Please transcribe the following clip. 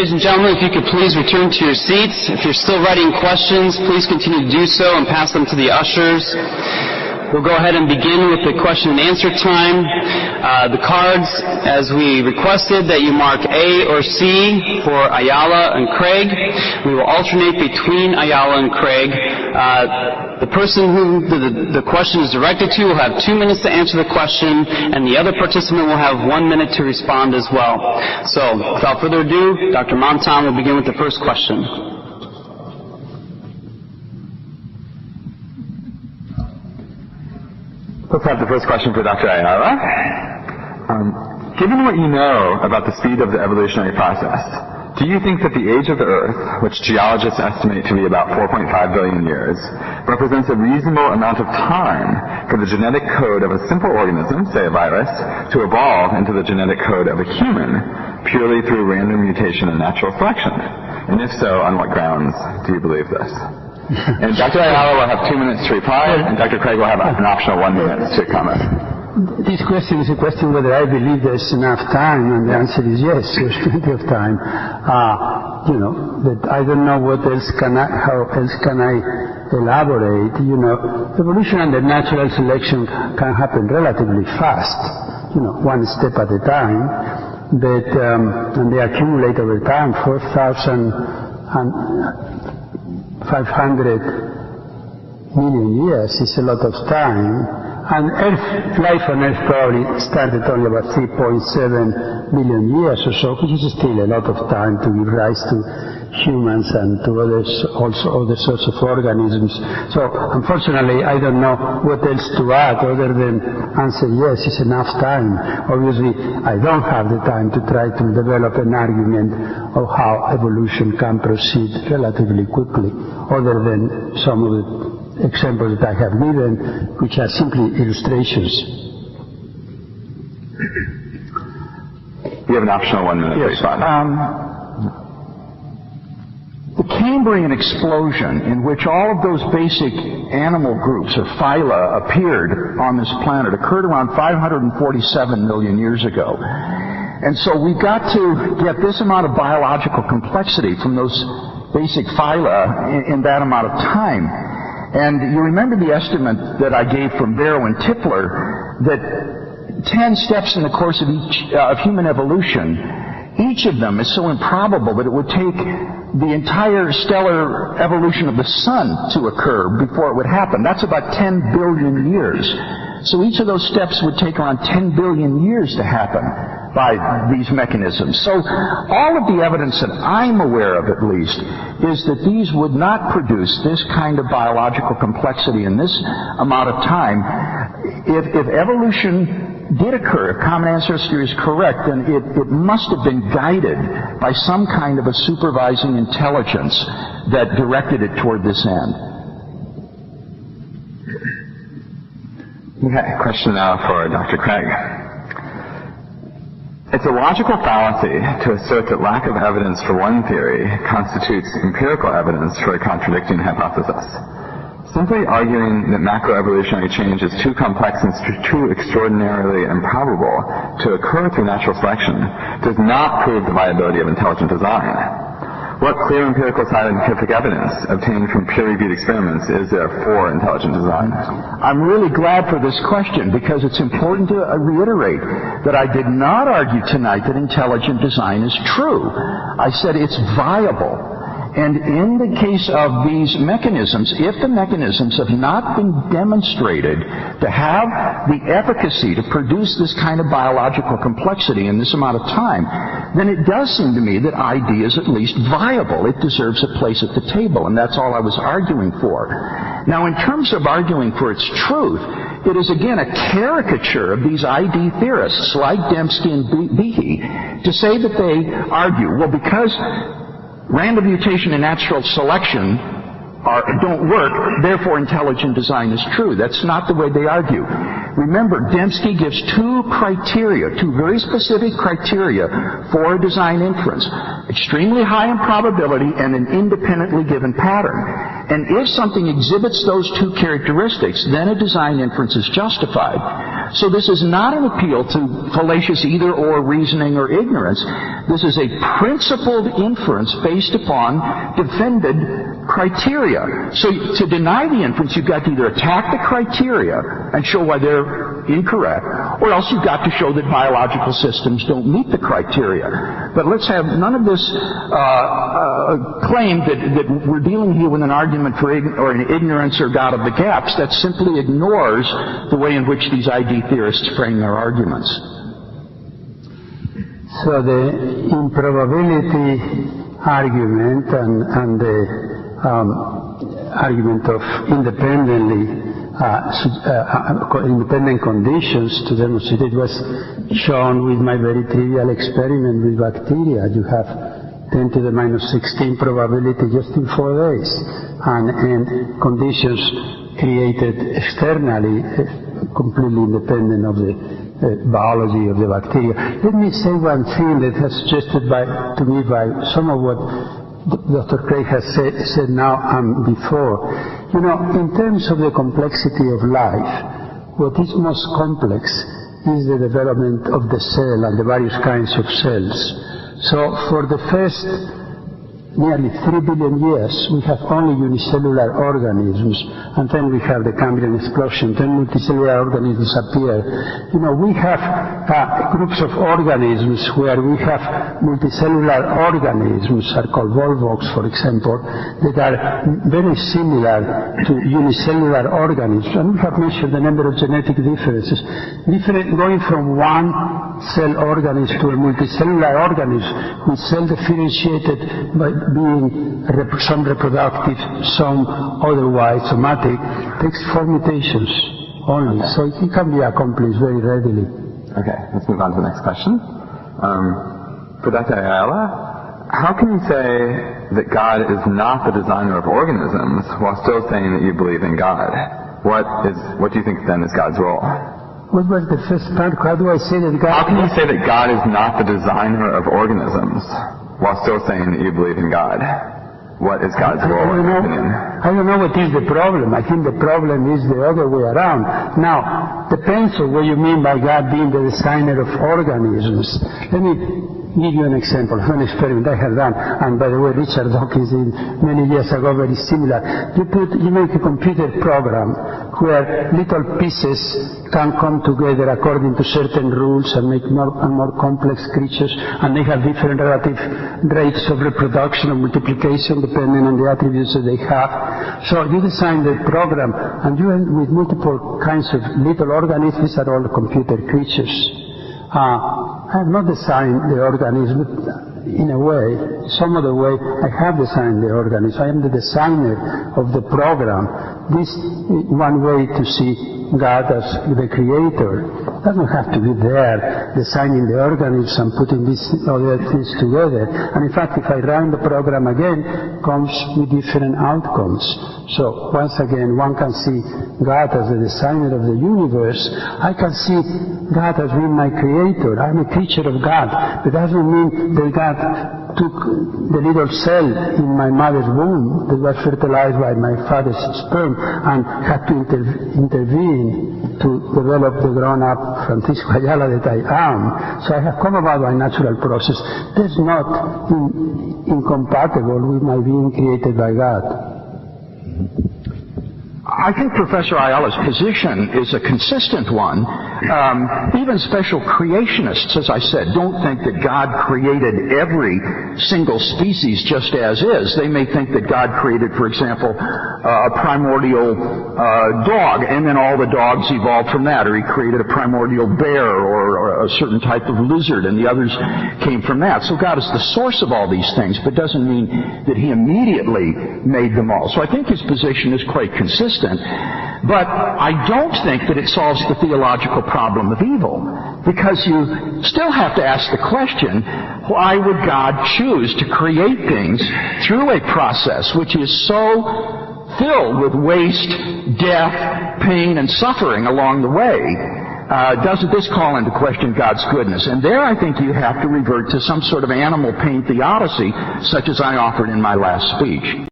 Ladies and gentlemen, if you could please return to your seats. If you're still writing questions, please continue to do so and pass them to the ushers. We'll go ahead and begin with the question and answer time. The cards, as we requested, that you mark A or C for Ayala and Craig. We will alternate between Ayala and Craig. The person who the question is directed to will have 2 minutes to answer the question, and the other participant will have 1 minute to respond as well. So, without further ado, Dr. Montan will begin with the first question. Let's have the first question for Dr. Ayala. Given what you know about the speed of the evolutionary process, do you think that the age of the Earth, which geologists estimate to be about 4.5 billion years, represents a reasonable amount of time for the genetic code of a simple organism, say a virus, to evolve into the genetic code of a human purely through random mutation and natural selection? And if so, on what grounds do you believe this? And Dr. Ayala will have 2 minutes to reply, and Dr. Craig will have an optional 1 minute to comment. This question is a question whether I believe there's enough time, and the answer is yes, there's plenty of time. But I don't know what else how else can I elaborate. Evolution under natural selection can happen relatively fast, one step at a time, but and they accumulate over time. 4,500 million years is a lot of time. And life on Earth probably started only about 3.7 million years or so, which is still a lot of time to give rise to humans and to also other sorts of organisms. So unfortunately, I don't know what else to add other than answer yes, it's enough time. Obviously, I don't have the time to try to develop an argument of how evolution can proceed relatively quickly, other than some of the examples that I have given, which are simply illustrations. You have an optional 1 minute to respond. The Cambrian explosion, in which all of those basic animal groups or phyla appeared on this planet, occurred around 547 million years ago. And so we got to get this amount of biological complexity from those basic phyla in that amount of time. And you remember the estimate that I gave from Barrow and Tipler, that 10 steps in the course of human evolution, each of them is so improbable that it would take the entire stellar evolution of the sun to occur before it would happen. That's about 10 billion years. So each of those steps would take around 10 billion years to happen by these mechanisms. So all of the evidence that I'm aware of, at least, is that these would not produce this kind of biological complexity in this amount of time. If evolution did occur, if common ancestry is correct, then it must have been guided by some kind of a supervising intelligence that directed it toward this end. We have a question now for Dr. Craig. It's a logical fallacy to assert that lack of evidence for one theory constitutes empirical evidence for a contradicting hypothesis. Simply arguing that macroevolutionary change is too complex and too extraordinarily improbable to occur through natural selection does not prove the viability of intelligent design. What clear empirical scientific evidence obtained from peer-reviewed experiments is there for intelligent design? I'm really glad for this question, because it's important to reiterate that I did not argue tonight that intelligent design is true. I said it's viable. And in the case of these mechanisms, if the mechanisms have not been demonstrated to have the efficacy to produce this kind of biological complexity in this amount of time, then it does seem to me that ID is at least viable. It deserves a place at the table, and that's all I was arguing for. Now, in terms of arguing for its truth, it is again a caricature of these ID theorists like Dembski and Behe to say that they argue, well, because random mutation and natural selection don't work, therefore intelligent design is true. That's not the way they argue. Remember, Dembski gives two very specific criteria for a design inference: extremely high in probability and an independently given pattern. And if something exhibits those two characteristics, then a design inference is justified. So this is not an appeal to fallacious either-or reasoning or ignorance. This is a principled inference based upon defended criteria. So to deny the inference, you've got to either attack the criteria and show why they're incorrect, or else you've got to show that biological systems don't meet the criteria. But let's have none of this claim that we're dealing here with an argument for an ignorance or God of the gaps. That simply ignores the way in which these ID theorists frame their arguments. So the improbability argument and the argument of independent conditions to demonstrate it was shown with my very trivial experiment with bacteria. You have 10 to the minus 16 probability just in 4 days, and conditions created externally, completely independent of the biology of the bacteria. Let me say one thing that has suggested to me by some of what Dr. Craig has said now and before. You know, in terms of the complexity of life, what is most complex is the development of the cell and the various kinds of cells. So for the first nearly 3 billion years, we have only unicellular organisms, and then we have the Cambrian explosion, then multicellular organisms appear. You know, we have groups of organisms where we have multicellular organisms, are called volvox, for example, that are very similar to unicellular organisms, and we have measured the number of genetic differences, going from one cell organism to a multicellular organism, with cell differentiated by being some reproductive, some otherwise somatic, takes 4 mutations only. So it can be accomplished very readily. Okay, let's move on to the next question. For Dr. Ayala, how can you say that God is not the designer of organisms while still saying that you believe in God? What do you think then is God's role? What was the first part? How do I say that God... How can you say that God is not the designer of organisms while still saying that you believe in God? What is God's role in your opinion? I don't know what is the problem. I think the problem is the other way around. Now, depends on what you mean by God being the designer of organisms. Let me give you an example of an experiment I have done, and by the way, Richard Dawkins did many years ago, very similar. You make a computer program where little pieces can come together according to certain rules and make more and more complex creatures, and they have different relative rates of reproduction and multiplication depending on the attributes that they have. So you design the program, and you end with multiple kinds of little organisms. These are all computer creatures. I have not designed the organism in a way, some other way. I have designed the organism. I am the designer of the program. This is one way to see God as the creator. Doesn't have to be there designing the organisms and putting these other things together. And in fact, if I run the program again, comes with different outcomes. So once again, one can see God as the designer of the universe. I can see God as being my creator. I'm a creature of God. That doesn't mean that God took the little cell in my mother's womb that was fertilized by my father's sperm and had to intervene to develop the grown-up Francisco Ayala that I am. So I have come about by natural process. That's not incompatible with my being created by God. I think Professor Ayala's position is a consistent one. Even special creationists, as I said, don't think that God created every single species just as is. They may think that God created, for example, a primordial dog, and then all the dogs evolved from that, or he created a primordial bear or a certain type of lizard, and the others came from that. So God is the source of all these things, but doesn't mean that he immediately made them all. So I think his position is quite consistent. But I don't think that it solves the theological problem of evil, because you still have to ask the question, why would God choose to create things through a process which is so filled with waste, death, pain, and suffering along the way? Doesn't this call into question God's goodness? And there I think you have to revert to some sort of animal pain theodicy, such as I offered in my last speech.